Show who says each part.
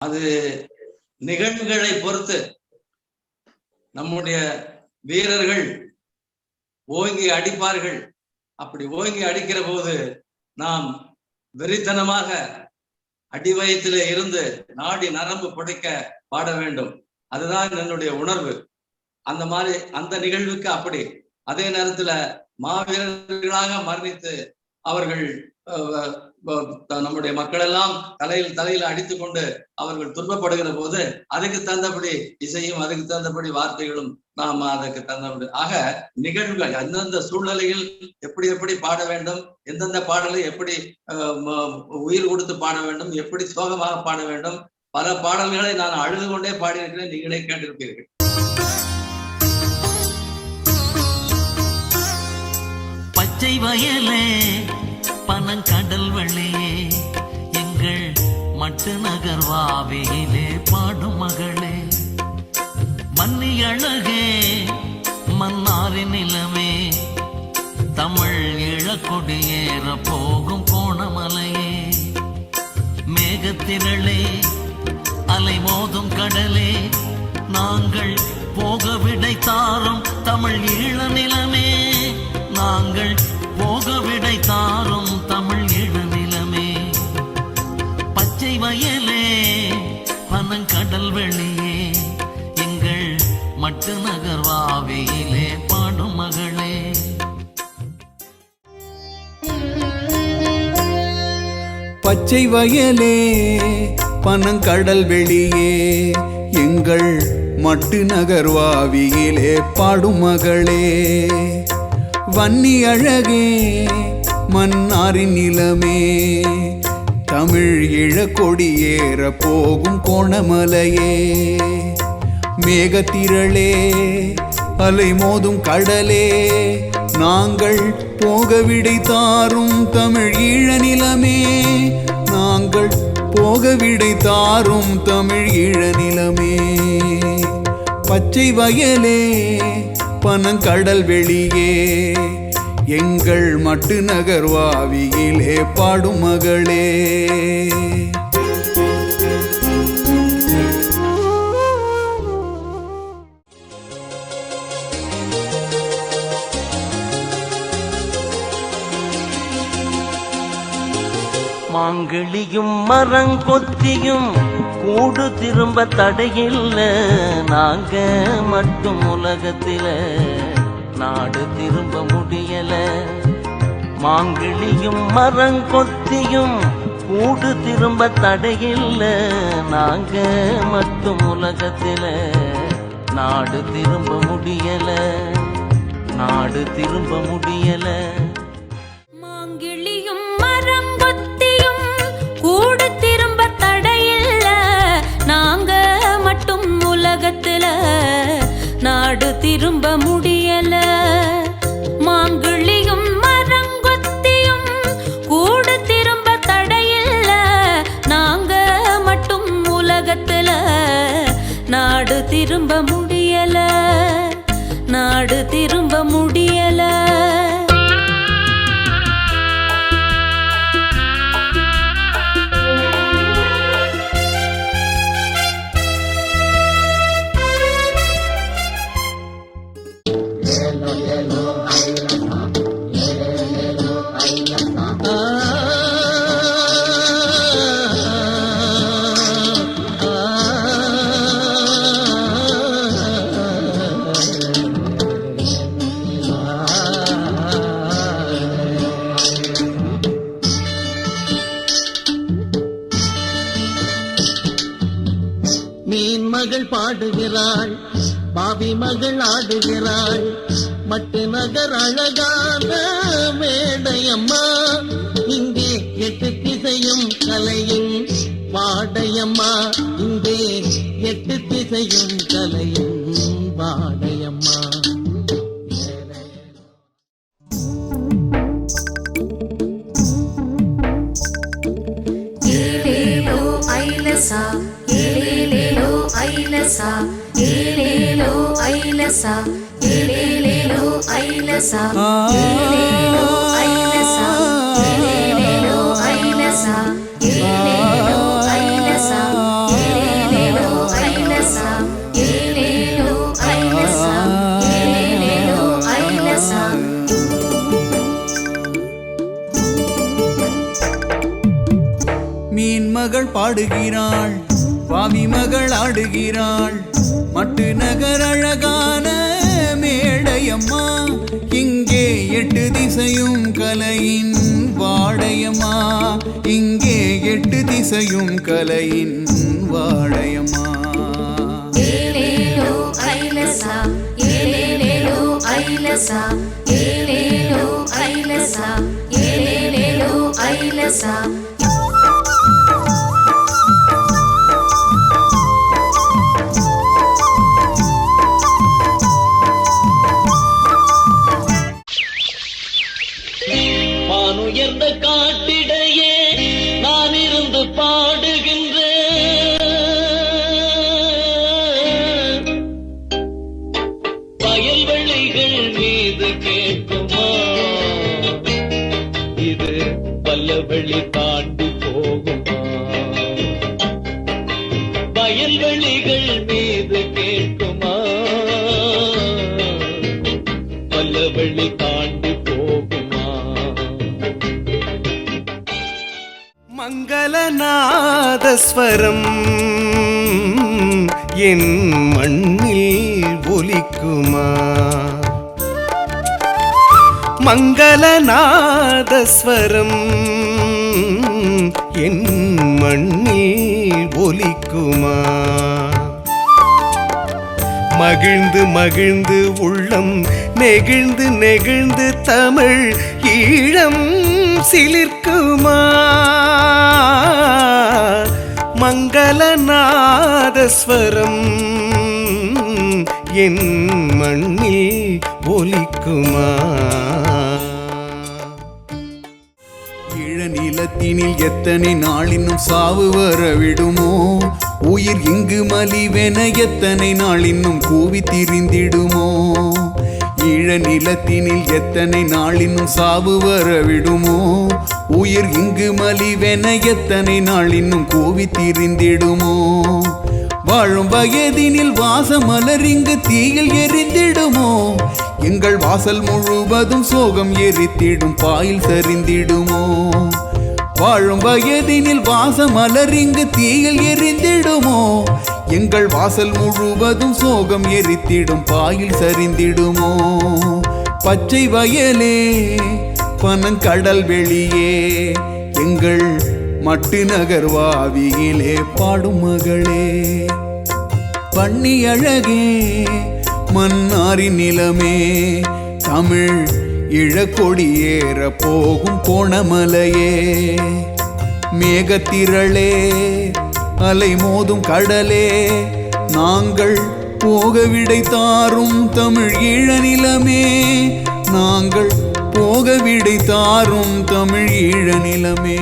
Speaker 1: அது நிகழ்வுகளை பொறுத்து நம்முடைய வீரர்கள் ஓங்கி அடிப்பார்கள். அப்படி ஓங்கி அடிக்கிற போது நாம் வெறித்தனமாக அடிவயத்திலே இருந்து நாடி நரம்பு புடைக்க பாட வேண்டும். அதுதான் என்னுடைய உணர்வு. அந்த மாதிரி அந்த நிகழ்வுக்கு அப்படி. அதே நேரத்துல மாவீரர்களாக மரணித்து அவர்கள் நம்முடைய மக்கள் எல்லாம் தலையில் அடித்து கொண்டு அவர்கள் துன்பப்படுகிற போது அதுக்கு தகுந்தபடி இசையும் அதுக்கு தகுந்தபடி வார்த்தைகளும் நாம் அதுக்கு தகுந்தபடி ஆக நிகழ்வுகள் எந்தெந்த சூழ்நிலையில் எப்படி எப்படி பாட வேண்டும், எந்தெந்த பாடலை எப்படி உயிர் கொடுத்து பாட வேண்டும், எப்படி சோகமாக பாட வேண்டும், பல பாடல்களை நான் அழுது கொண்டே பாடியிருக்கிறேன். நீங்களே கேட்டிருப்பீர்கள்.
Speaker 2: பச்சை வயலே பனங்கடல் வழியே எங்கள் மட்டு நகர் வாவியிலே பாடும் மகளே, மன்னி அழகே மன்னாரின் நிலமே, தமிழ் இழக்கொடியேற போகும் கோணமலையே, மேகத்திரளே அலை மோதும் கடலே, நாங்கள் போக விடை தாரும் தமிழ் ஈழ நிலமே, நாங்கள் போக விடை தாரும் தமிழ் ஈழ நிலமே, பச்சை வயலே பனங்கடல் வெளியே எங்கள் மட்டு நகர் வாவியிலே பாடும் மகளே.
Speaker 3: பச்சை வயலே பனங்கடல் வெளியே எங்கள் மட்டு நகர் வாவியிலே பாடும் மகளே, வன்னி அழகே மன்னாரின் நிலமே, தமிழ் இழக்கொடியேற போகும் கோணமலையே, மேகத்திரளே அலை மோதும் கடலே, நாங்கள் போக விடை தாரும் தமிழ் ஈழ நிலமே, நாங்கள் போக விடை தாரும் தமிழ் ஈழ நிலமே, பச்சை வயலே பனங்கடல் வெளியே எங்கள் மட்டு நகர் வாவியிலே பாடும் மகளே.
Speaker 2: மாங்கிளியும் மரங்கொத்தியும் கூடு திரும்ப தடையில்ல, நாங்க மட்டும் உலகத்தில நாடு திரும்ப முடியல, மாங்கிளியும் மரங்கொத்தியும் கூடு திரும்ப தடையில்ல, நாங்க மட்டும் உலகத்தில நாடு திரும்ப முடியல, நாடு திரும்ப முடியல.
Speaker 4: மாங்கிளியும் மரங்கொத்தியும் கூடு திரும்ப தடையில்ல, நாங்க மட்டும் உலகத்துல நாடு திரும்ப முடியல, மாங்கிளியும் மரங்கொத்தியும் கூடு திரும்ப தடையில்ல, நாங்க மட்டும் உலகத்துல நாடு திரும்ப முடியல, நாடு திரும்ப முடியல.
Speaker 2: மீன் மகள் பாடுகிறாள், பாவி மகள் ஆடுகிறாள், மட்டு நகர் அழகான மேடையம்மா, இங்கே எட்டு திசையும் கலையும் வாடையம்மா, இங்கே எட்டு திசையும் கலையும் வாடையம்மா.
Speaker 4: ஏலேலோ ஐலசா ஏலேலேலோ ஐலசா ஏலேலோ ஐலசா ஏலேலேலோ ஐலசா ஏலேலோ ஐலசா ஏலேலேலோ ஐலசா ஏலேலோ ஐலசா
Speaker 3: மகள் பாடுகிறாள், பாவி மகள் ஆடுகிறாள். மட்டு நகர் அழகான மேடையம்மா, இங்கே 8 திசையும் கலையின் வாடையம்மா, இங்கே 8 திசையும் கலையின் வாடையம்மா.
Speaker 4: ஏலேலோ ஐலசா ஏலேலேலோ ஐலசா ஏலேலோ ஐலசா ஏலேலேலோ ஐலசா.
Speaker 2: வானுயர்ந்த காட்டிடையே நான் இருந்து பாடுகின்ற வயல்வெளிகள் மீது கேட்குமா, இது வல்லவெளி தாண்டி போகுமா? வயல்வெளிகள் மீது கேட்குமா, வல்லவெளி தாண்டி போகுமா? மங்களநாதஸ்வரம் என் மண்ணில் ஒலிக்குமா? மங்களநாதஸ்வரம் என் மண்ணில் ஒலிக்குமா? மகிழ்ந்து மகிழ்ந்து உள்ளம் நெகிழ்ந்து நெகிழ்ந்து தமிழ் ஈழம் சிலிர்க்குமா? மங்களநாதஸ்வரம் என் மண்ணில் ஒலிக்குமா?
Speaker 3: ஈழநிலத்தினில் எத்தனை நாள் இன்னும் சாவு வரவிடுமோ? உயிர் இங்கு மலிவென எத்தனை நாள் இன்னும் கூவி திரிந்திடுமோ? ஈழநிலத்தினில் எத்தனை நாள் இன்னும் சாவு வரவிடுமோ? உயிர் இங்கு மலிவென எத்தனை நாள் இன்னும் கூவி திரிந்திடுமோ? வாழும் வயதினில் வாசமலர் இங்கு தீயில் எரிந்திடுமோ? எங்கள் வாசல் முழுவதும் சோகம் எரித்திடும் பாயில் சரிந்திடுமோ? வாழும் வயதினில் வாசமலர் இங்கு தீயில் எரிந்திடுமோ? எங்கள் வாசல் முழுவதும் சோகம் எரித்திடும் பாயில் சரிந்திடுமோ? பச்சை வயலே பனங்கடல் வெளியே எங்கள் மட்டு நகர் வாவியிலே பாடும் மகளே, பண்ணி அழகே மன்னாரின் நிலமே, தமிழ் இழக்கொடியேற போகும் கோணமலையே, மேகத்திரளே அலை மோதும் கடலே, நாங்கள் போக விடை தாரும் தமிழ் ஈழ நிலமே, நாங்கள் போக விடை தாரும் தமிழ் ஈழ நிலமே.